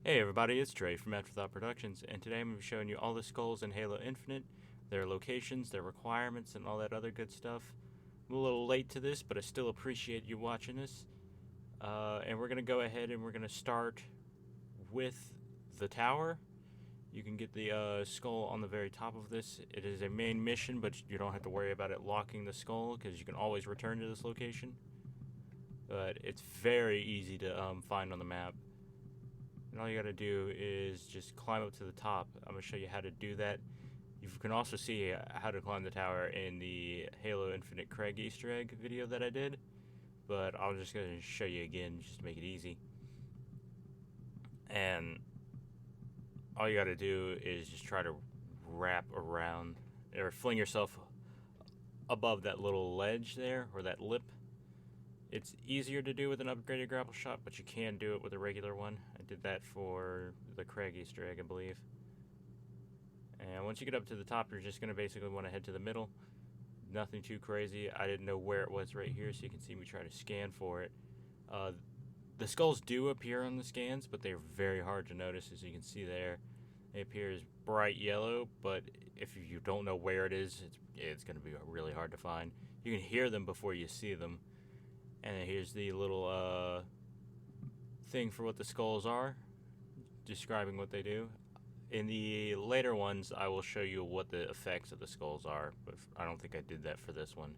Hey everybody, it's Trey from Afterthought Productions, and today I'm going to be showing you all the skulls in Halo Infinite, their locations, their requirements, and all that other good stuff. I'm a little late to this, but I still appreciate you watching this. And we're going to go ahead and we're going to start with the tower. You can get the skull on the very top of this. It is a main mission, but you don't have to worry about it locking the skull, because you can always return to this location. But it's very easy to find on the map. And all you gotta do is just climb up to the top. I'm gonna show you how to do that. You can also see how to climb the tower in the Halo Infinite Craig Easter egg video that I did, but I'm just gonna show you again just to make it easy. And all you gotta do is just try to wrap around or fling yourself above that little ledge there, or that lip. It's easier to do with an upgraded grapple shot, but you can do it with a regular one. I did that for the Craig Easter egg, I believe. And once you get up to the top, you're just going to basically want to head to the middle. Nothing too crazy. I didn't know where it was right here, so you can see me try to scan for it. The skulls do appear on the scans, but they're very hard to notice, as you can see there. They appear as bright yellow, but if you don't know where it is, it's going to be really hard to find. You can hear them before you see them. And here's the little thing for what the skulls are, describing what they do. In the later ones, I will show you what the effects of the skulls are, but I don't think I did that for this one.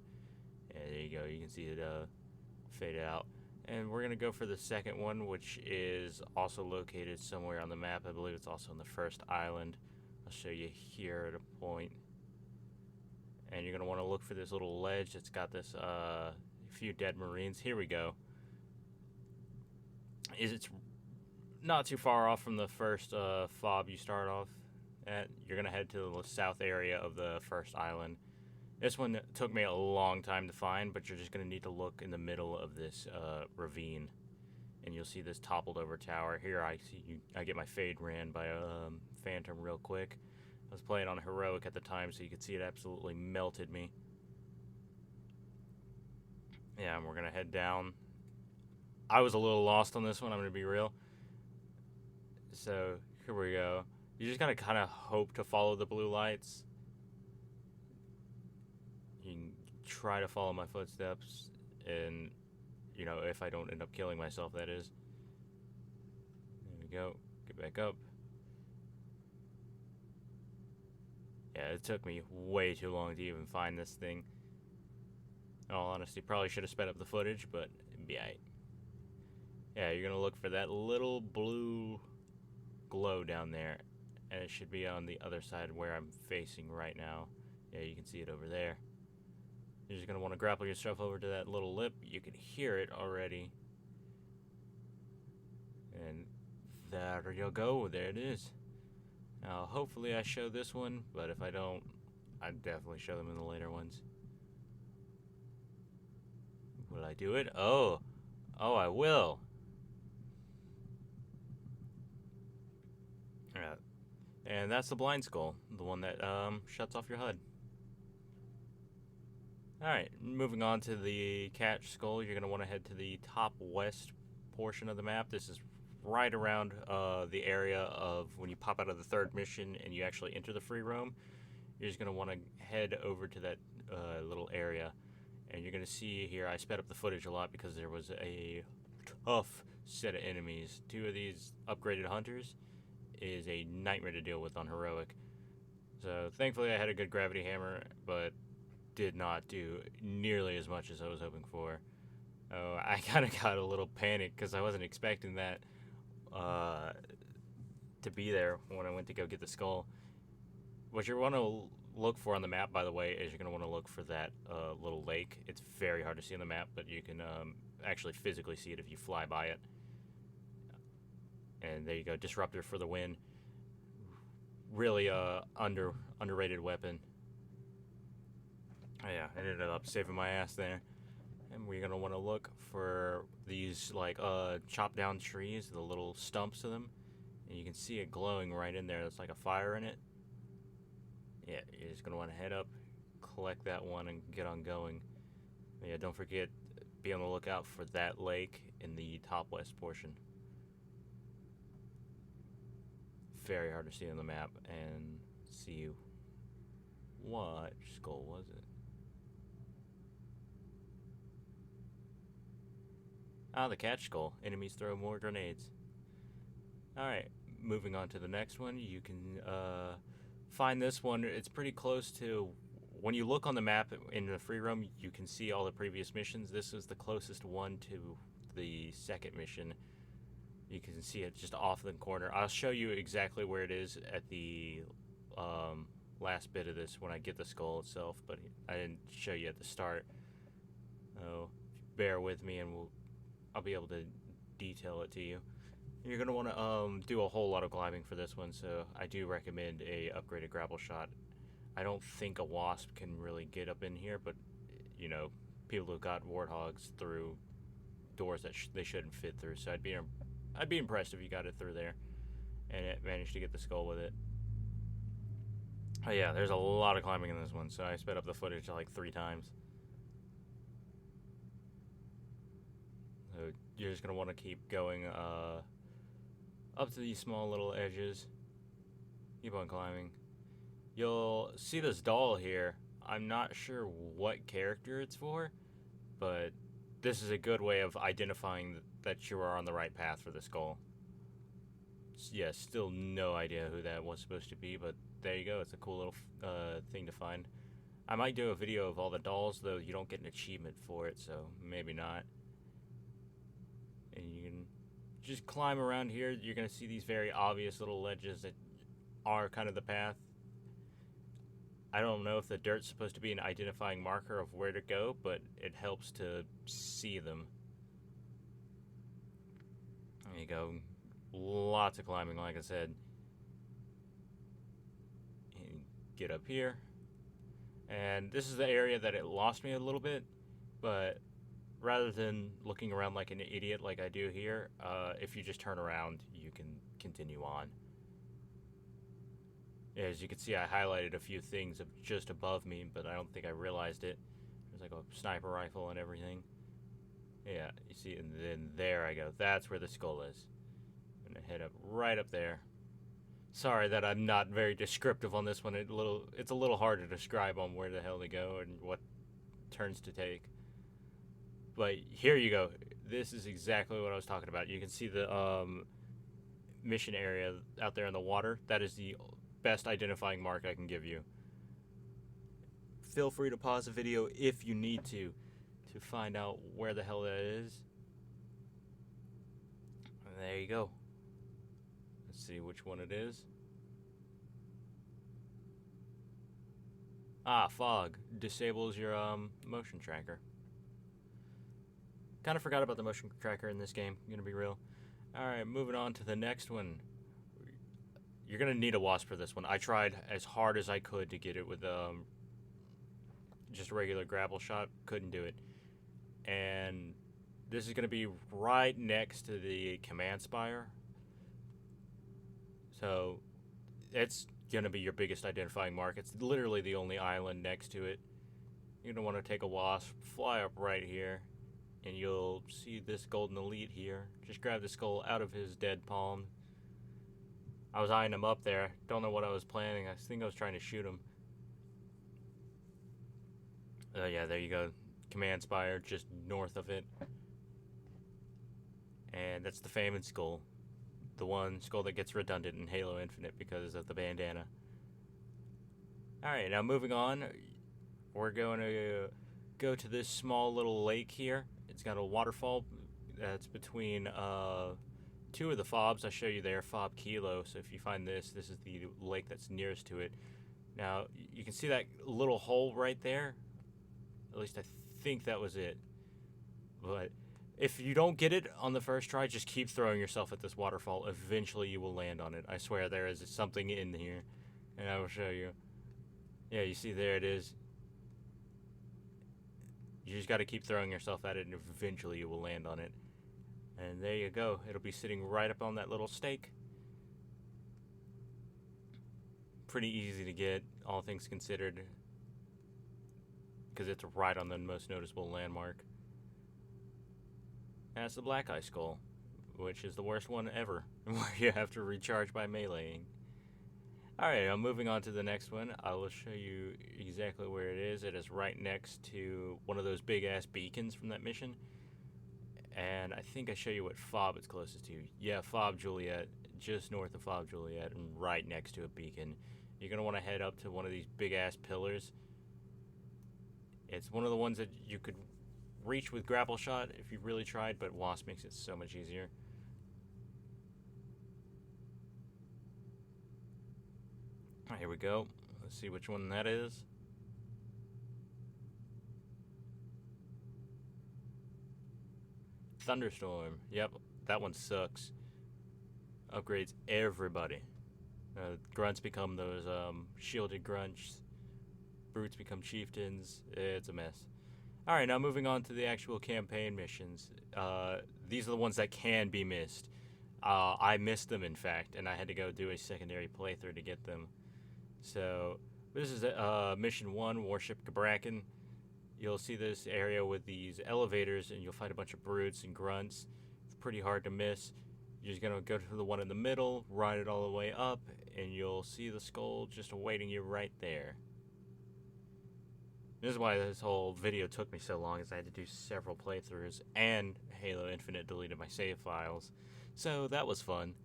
And there you go, you can see it fade out. And we're going to go for the second one, which is also located somewhere on the map. I believe it's also on the first island. I'll show you here at a point. And you're going to want to look for this little ledge that's got this few dead Marines. Here we go. It's not too far off from the first fob you start off at. You're gonna head to the south area of the first island. This one took me a long time to find, but you're just gonna need to look in the middle of this ravine, and you'll see this toppled over tower. Here I get my fade ran by a phantom real quick. I was playing on heroic at the time, so you could see it absolutely melted me. Yeah, and we're gonna head down. I was a little lost on this one, I'm gonna be real. So here we go. You just gotta kind of hope to follow the blue lights. You can try to follow my footsteps, and if I don't end up killing myself, that is. There we go. Get back up. Yeah, it took me way too long to even find this thing. In all honesty, probably should have sped up the footage, but yeah, you're gonna look for that little blue glow down there, and it should be on the other side where I'm facing right now. Yeah, you can see it over there. You're just gonna want to grapple yourself over to that little lip. You can hear it already, and there you go. There it is. Now, hopefully I show this one, but if I don't, I definitely show them in the later ones. Will I do it? Oh, I will. And that's the blind skull, the one that shuts off your HUD. Alright, moving on to the catch skull, you're going to want to head to the top west portion of the map. This is right around the area of when you pop out of the third mission and you actually enter the free roam. You're just going to want to head over to that little area. And you're going to see here, I sped up the footage a lot because there was a tough set of enemies. Two of these upgraded hunters is a nightmare to deal with on heroic. So thankfully I had a good gravity hammer, but did not do nearly as much as I was hoping for. Oh, I kind of got a little panicked because I wasn't expecting that to be there when I went to go get the skull. What you want to look for on the map, by the way, is you're going to want to look for that little lake. It's very hard to see on the map, but you can actually physically see it if you fly by it. And there you go, disruptor for the win. Really underrated weapon. Oh yeah, I ended up saving my ass there. And we're gonna want to look for these like chopped down trees, the little stumps of them, and you can see it glowing right in there. There's like a fire in it. Yeah, you're just gonna want to head up, collect that one, and get on going. But yeah, don't forget, be on the lookout for that lake in the top west portion. very hard to see on the map and see what skull was it. Ah, the catch skull. Enemies throw more grenades. Alright, moving on to the next one. You can find this one. It's pretty close to... When you look on the map in the free roam, you can see all the previous missions. This is the closest one to the second mission. You can see it just off in the corner. I'll show you exactly where it is at the last bit of this when I get the skull itself, but I didn't show you at the start. So bear with me and I'll be able to detail it to you. You're going to want to do a whole lot of climbing for this one, so I do recommend a upgraded grapple shot. I don't think a wasp can really get up in here, but, you know, people who got warthogs through doors that they shouldn't fit through, so I'd be impressed if you got it through there and it managed to get the skull with it. Oh yeah, there's a lot of climbing in this one, so I sped up the footage like 3 times. So you're just going to want to keep going up to these small little edges. Keep on climbing. You'll see this doll here. I'm not sure what character it's for, but this is a good way of identifying that you are on the right path for the skull. Yeah, still no idea who that was supposed to be, but there you go. It's a cool little thing to find. I might do a video of all the dolls, though you don't get an achievement for it, so maybe not. And you can just climb around here. You're going to see these very obvious little ledges that are kind of the path. I don't know if the dirt's supposed to be an identifying marker of where to go, but it helps to see them. There you go. Lots of climbing, like I said. And get up here. And this is the area that it lost me a little bit, but rather than looking around like an idiot like I do here, if you just turn around, you can continue on. As you can see, I highlighted a few things just above me, but I don't think I realized it. There's like a sniper rifle and everything. Yeah, you see, and then there I go. That's where the skull is. I'm gonna head up right up there. Sorry that I'm not very descriptive on this one. It's a little hard to describe on where the hell to go and what turns to take. But here you go. This is exactly what I was talking about. You can see the mission area out there in the water. That is the best identifying mark I can give you. Feel free to pause the video if you need to find out where the hell that is. And there you go. Let's see which one it is. Ah, fog. Disables your motion tracker. Kind of forgot about the motion tracker in this game, I'm gonna be real. Alright, moving on to the next one. You're gonna need a wasp for this one. I tried as hard as I could to get it with just a regular grapple shot. Couldn't do it. And this is gonna be right next to the command spire. So it's gonna be your biggest identifying mark. It's literally the only island next to it. You're gonna want to take a wasp, fly up right here, and you'll see this golden elite here. Just grab the skull out of his dead palm. I was eyeing him up there. Don't know what I was planning. I think I was trying to shoot him. Yeah, there you go. Command spire just north of it. And that's the famous skull. The one skull that gets redundant in Halo Infinite because of the bandana. Alright, now moving on. We're going to go to this small little lake here. It's got a waterfall that's between 2 of the fobs. I show you there, fob Kilo. So if you find this is the lake that's nearest to it. Now, you can see that little hole right there. At least I think that was it. But if you don't get it on the first try, just keep throwing yourself at this waterfall. Eventually you will land on it. I swear there is something in here. And I will show you. Yeah, you see there it is. You just got to keep throwing yourself at it and eventually you will land on it. And there you go. It'll be sitting right up on that little stake. Pretty easy to get, all things considered. Because it's right on the most noticeable landmark. And that's the Black Eye Skull, which is the worst one ever, where you have to recharge by meleeing. Alright, I'm moving on to the next one. I will show you exactly where it is. It is right next to one of those big ass beacons from that mission. And I think I show you what fob it's closest to. Yeah, fob Juliet, just north of fob Juliet, and right next to a beacon. You're going to want to head up to one of these big ass pillars. It's one of the ones that you could reach with grapple shot if you really tried, but Wasp makes it so much easier. Alright, here we go. Let's see which one that is. Thunderstorm. Yep, that one sucks. Upgrades everybody. Grunts become those shielded grunts. Brutes become chieftains. It's a mess. Alright, now moving on to the actual campaign missions. These are the ones that can be missed. I missed them, in fact, and I had to go do a secondary playthrough to get them. So, this is Mission 1, Warship Gabrakan. You'll see this area with these elevators, and you'll find a bunch of brutes and grunts. It's pretty hard to miss. You're just going to go to the one in the middle, ride it all the way up, and you'll see the skull just awaiting you right there. This is why this whole video took me so long, is I had to do several playthroughs, and Halo Infinite deleted my save files. So that was fun.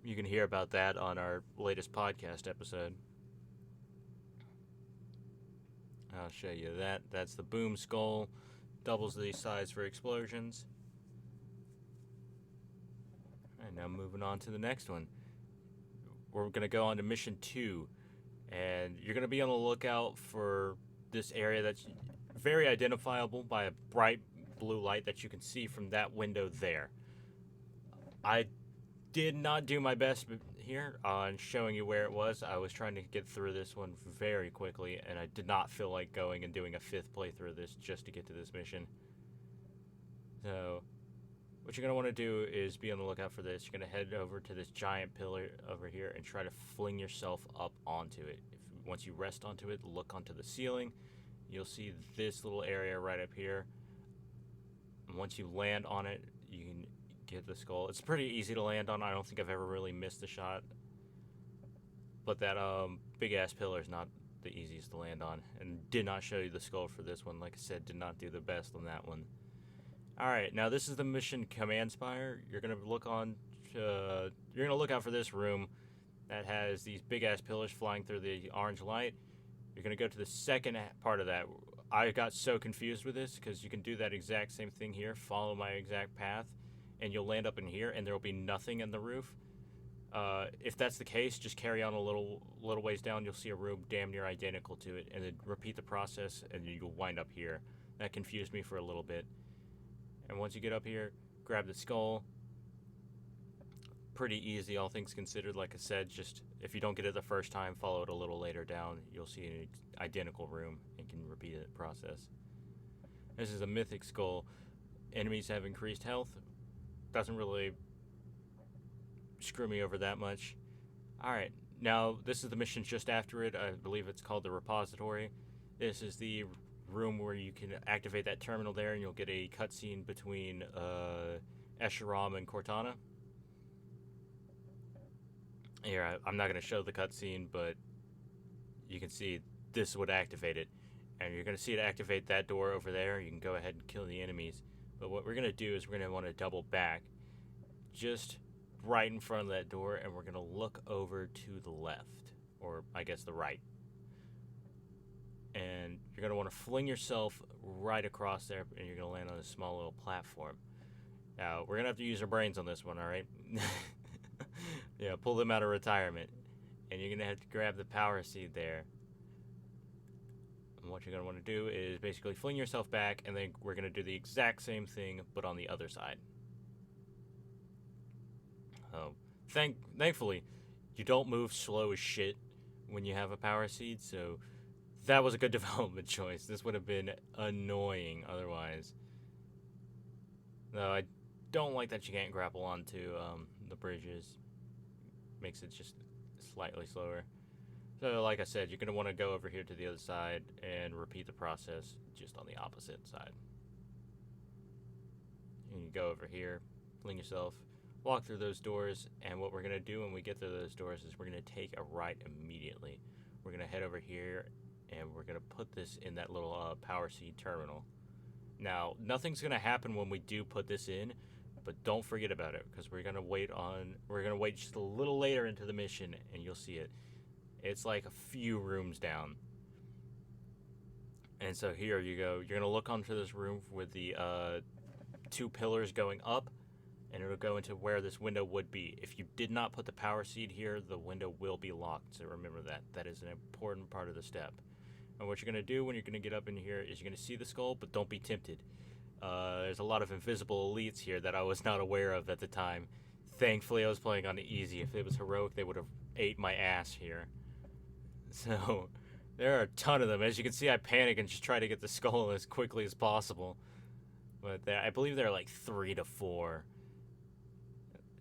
You can hear about that on our latest podcast episode. I'll show you that. That's the boom skull. Doubles the size for explosions. And now moving on to the next one. We're going to go on to Mission 2. And you're going to be on the lookout for this area that's very identifiable by a bright blue light that you can see from that window there. I did not do my best here on showing you where it was. I was trying to get through this one very quickly, and I did not feel like going and doing a 5th playthrough of this just to get to this mission. So, what you're going to want to do is be on the lookout for this. You're going to head over to this giant pillar over here and try to fling yourself up onto it. Once you rest onto it, look onto the ceiling. You'll see this little area right up here. And once you land on it, you can get the skull. It's pretty easy to land on. I don't think I've ever really missed a shot. But that big ass pillar is not the easiest to land on. And did not show you the skull for this one. Like I said, did not do the best on that one. Alright, now this is the mission Command Spire. You're gonna look out for this room that has these big ass pillars flying through the orange light. You're gonna go to the second part of that. I got so confused with this because you can do that exact same thing here. Follow my exact path, and you'll land up in here, and there will be nothing in the roof. If that's the case, just carry on a little ways down. You'll see a room damn near identical to it, and then repeat the process, and you'll wind up here. That confused me for a little bit. And once you get up here, grab the skull. Pretty easy, all things considered. Like I said, just if you don't get it the first time, follow it a little later down. You'll see an identical room and can repeat the process. This is a mythic skull. Enemies have increased health. Doesn't really screw me over that much. Alright, now this is the mission just after it. I believe it's called the repository. This is the room where you can activate that terminal there, and you'll get a cutscene between Escharum and Cortana. Here, I'm not going to show the cutscene, but you can see this would activate it. And you're going to see it activate that door over there. You can go ahead and kill the enemies. But what we're going to do is we're going to want to double back just right in front of that door, and we're going to look over to the left, or I guess the right. And you're going to want to fling yourself right across there, and you're going to land on a small little platform. Now, we're going to have to use our brains on this one, alright? Yeah, pull them out of retirement. And you're going to have to grab the power seed there. And what you're going to want to do is basically fling yourself back, and then we're going to do the exact same thing, but on the other side. Thankfully, you don't move slow as shit when you have a power seed, so that was a good development choice. This would have been annoying otherwise. Though I don't like that you can't grapple onto the bridges. Makes it just slightly slower. So like I said, you're going to want to go over here to the other side and repeat the process just on the opposite side. And you go over here, fling yourself walk through those doors, and what we're going to do when we get through those doors is we're going to take a right immediately. We're going to head over here, and we're going to put this in that little power seed terminal. Now, nothing's going to happen when we do put this in, but don't forget about it, because we're going to wait just a little later into the mission, and you'll see it. It's like a few rooms down. And so here you go. You're going to look onto this room with the 2 pillars going up, and it'll go into where this window would be. If you did not put the power seed here, the window will be locked, so remember that. That is an important part of the step. And what you're going to do when you're going to get up in here is you're going to see the skull, but don't be tempted. There's a lot of invisible elites here that I was not aware of at the time. Thankfully, I was playing on easy. If it was heroic, they would have ate my ass here. So, there are a ton of them. As you can see, I panic and just try to get the skull as quickly as possible. But I believe there are like 3 to 4.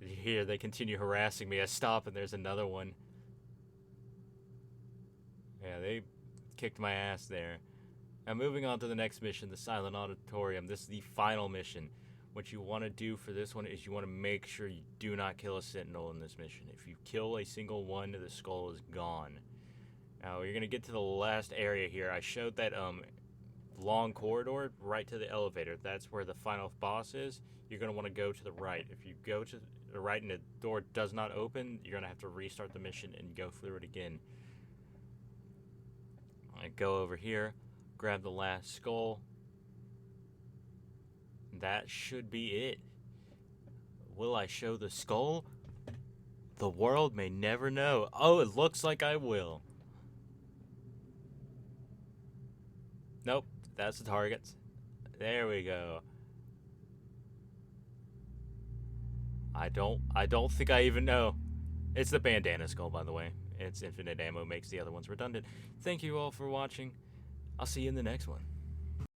Here, they continue harassing me. I stop and there's another one. Yeah, they kicked my ass there. Now moving on to the next mission, the Silent Auditorium. This is the final mission. What you want to do for this one is you want to make sure you do not kill a sentinel in this mission. If you kill a single one, the skull is gone. Now you're going to get to the last area here. I showed that long corridor right to the elevator. That's where the final boss is. You're going to want to go to the right. If you go to the right and the door does not open, you're going to have to restart the mission and go through it again. I go over here, grab the last skull. That should be it. Will I show the skull? The world may never know. Oh, it looks like I will. Nope, that's the target. There we go. I don't think I even know. It's the bandana skull, by the way. It's infinite ammo, makes the other ones redundant. Thank you all for watching. I'll see you in the next one.